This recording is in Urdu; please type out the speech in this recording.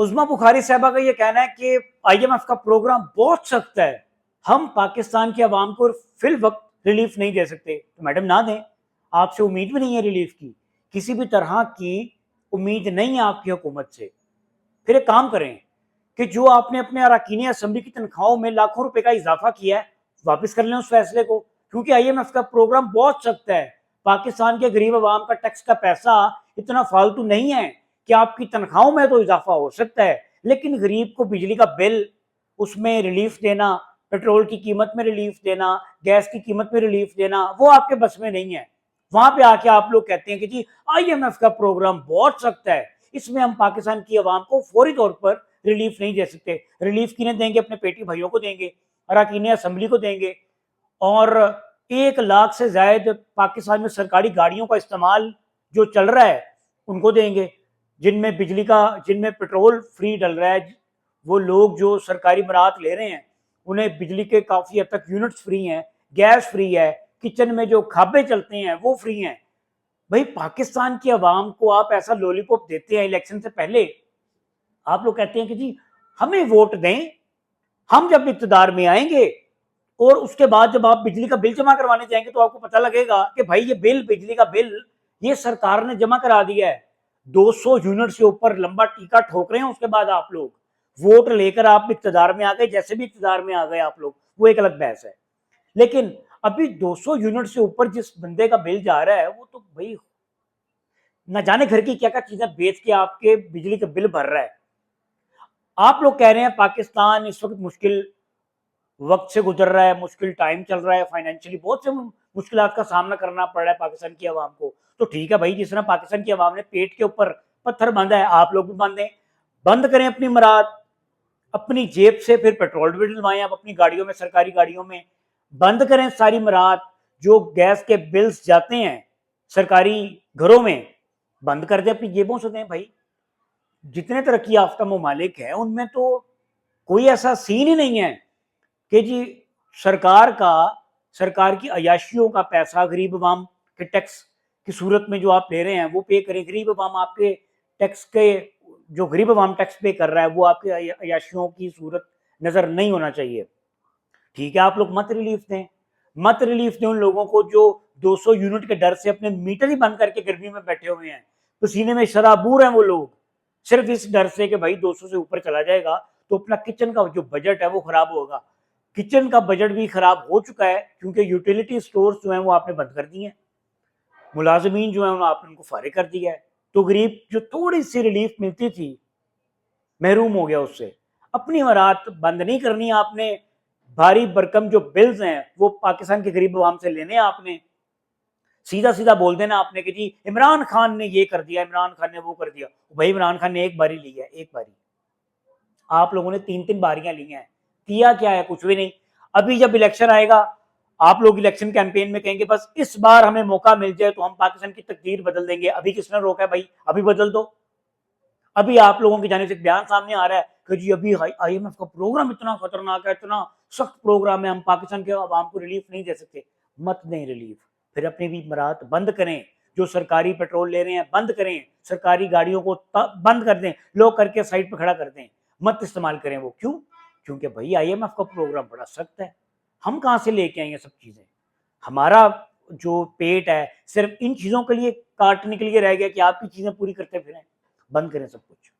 عظما بخاری صاحبہ کا یہ کہنا ہے کہ آئی ایم ایف کا پروگرام بہت سخت ہے, ہم پاکستان کی عوام کو فی الوقت ریلیف نہیں دے سکتے. تو میڈم نہ دیں, آپ سے امید بھی نہیں ہے ریلیف کی, کسی بھی طرح کی امید نہیں ہے آپ کی حکومت سے. پھر ایک کام کریں کہ جو آپ نے اپنے اراکین اسمبلی کی تنخواہوں میں لاکھوں روپے کا اضافہ کیا ہے واپس کر لیں اس فیصلے کو, کیونکہ آئی ایم ایف کا پروگرام بہت سخت ہے. پاکستان کے غریب عوام کا ٹیکس کا پیسہ اتنا فالتو نہیں ہے کہ آپ کی تنخواہوں میں تو اضافہ ہو سکتا ہے, لیکن غریب کو بجلی کا بل اس میں ریلیف دینا, پیٹرول کی قیمت میں ریلیف دینا, گیس کی قیمت میں ریلیف دینا, وہ آپ کے بس میں نہیں ہے. وہاں پہ آ کے آپ لوگ کہتے ہیں کہ جی آئی ایم ایف کا پروگرام بہت سخت ہے, اس میں ہم پاکستان کی عوام کو فوری طور پر ریلیف نہیں دے سکتے. ریلیف کنہیں دیں گے؟ اپنے پیٹی بھائیوں کو دیں گے, اراکین اسمبلی کو دیں گے, اور 1 لاکھ سے زائد پاکستان میں سرکاری گاڑیوں کا استعمال جو چل رہا ہے ان کو دیں گے, جن میں بجلی کا, جن میں پیٹرول فری ڈل رہا ہے. وہ لوگ جو سرکاری مراحت لے رہے ہیں انہیں بجلی کے کافی حد تک یونٹس فری ہیں, گیس فری ہے, کچن میں جو کھابے چلتے ہیں وہ فری ہیں. بھائی پاکستان کی عوام کو آپ ایسا لولی پاپ دیتے ہیں الیکشن سے پہلے. آپ لوگ کہتے ہیں کہ جی ہمیں ووٹ دیں, ہم جب اقتدار میں آئیں گے اور اس کے بعد جب آپ بجلی کا بل جمع کروانے جائیں گے تو آپ کو پتہ لگے گا کہ بھائی یہ بل, بجلی کا بل یہ سرکار نے جمع کرا دیا ہے. 200 یونٹ سے اوپر لمبا ٹیکا ٹھوک رہے ہیں, اس کے بعد آپ لوگ ووٹ لے کر آپ اقتدار میں آ گئے, جیسے بھی اقتدار میں آ گئے آپ لوگ, وہ ایک الگ بحث ہے. لیکن ابھی 200 یونٹ سے اوپر جس بندے کا بل جا رہا ہے وہ تو بھائی نہ جانے گھر کی کیا کیا چیزیں بیچ کے آپ کے بجلی کا بل بھر رہا ہے. آپ لوگ کہہ رہے ہیں پاکستان اس وقت مشکل وقت سے گزر رہا ہے, مشکل ٹائم چل رہا ہے, فائنینشلی بہت سے مشکلات کا سامنا کرنا پڑ رہا ہے پاکستان کی عوام کو. تو ٹھیک ہے بھائی, جس طرح پاکستان کی عوام نے پیٹ کے اوپر پتھر باندھا ہے آپ لوگ بھی باندھیں, بند کریں اپنی مراد, اپنی جیب سے پھر پیٹرول بھی ڈلوائیں آپ اپنی گاڑیوں میں, سرکاری گاڑیوں میں, بند کریں ساری مراد. جو گیس کے بلز جاتے ہیں سرکاری گھروں میں بند کر دیں, اپنی جیبوں سے دیں. بھائی جتنے ترقی یافتہ ممالک ہیں ان میں تو کوئی ایسا سین ہی نہیں ہے کہ جی سرکار کی عیاشیوں کا پیسہ غریب عوام کے ٹیکس کی صورت میں جو آپ لے رہے ہیں وہ پے کریں. غریب عوام آپ کے ٹیکس کے, جو غریب عوام ٹیکس پے کر رہا ہے وہ آپ کے عیاشیوں کی صورت نظر نہیں ہونا چاہیے. ٹھیک ہے, آپ لوگ مت ریلیف دیں, مت ریلیف دیں ان لوگوں کو جو 200 یونٹ کے ڈر سے اپنے میٹر ہی بند کر کے گرمی میں بیٹھے ہوئے ہیں, پسینے میں شرابور ہیں وہ لوگ, صرف اس ڈر سے کہ بھائی 200 سے اوپر چلا جائے گا تو اپنا کچن کا جو بجٹ ہے وہ خراب ہوگا. کچن کا بجٹ بھی خراب ہو چکا ہے کیونکہ یوٹیلیٹی سٹورز جو ہیں وہ آپ نے بند کر دی ہیں, ملازمین جو ہیں آپ نے ان کو فارغ کر دیا ہے. تو غریب جو تھوڑی سی ریلیف ملتی تھی محروم ہو گیا اس سے. اپنی مراد بند نہیں کرنی آپ نے, بھاری برکم جو بلز ہیں وہ پاکستان کے غریب عوام سے لینے آپ نے, سیدھا سیدھا بول دینا آپ نے کہ جی عمران خان نے یہ کر دیا, عمران خان نے وہ کر دیا. بھائی عمران خان نے ایک باری لی ہے, ایک باری, آپ لوگوں نے 3 باریاں لی ہیں, کیا کیا ہے؟ کچھ بھی نہیں. ابھی جب الیکشن آئے گا آپ لوگ الیکشن کیمپین میں کہیں گے بس اس بار ہمیں موقع مل جائے تو ہم پاکستان کی تقدیر بدل دیں گے. ابھی کس نے روکا ہے بھائی؟ ابھی بدل دو. ابھی آپ لوگوں کی جانب سے ایک بیان سامنے آ رہا ہے کہ جی ابھی آئی ایم ایف کا پروگرام اتنا خطرناک ہے, اتنا سخت پروگرام ہے, ہم پاکستان کے عوام کو ریلیف نہیں دے سکتے. مت دیں ریلیف, پھر اپنی بھی مراد بند کریں. جو سرکاری پیٹرول لے رہے ہیں بند کریں, سرکاری گاڑیوں کو بند کر دیں, لوگ کر کے سائڈ پہ کھڑا کر دیں, مت استعمال کریں وہ. کیوں؟ کیونکہ بھائی آئی ایم ایف کا پروگرام بڑا سخت ہے, ہم کہاں سے لے کے آئیں یہ سب چیزیں؟ ہمارا جو پیٹ ہے صرف ان چیزوں کے لیے کاٹنے کے لیے رہ گیا کہ آپ کی چیزیں پوری کرتے پھریں. بند کریں سب کچھ.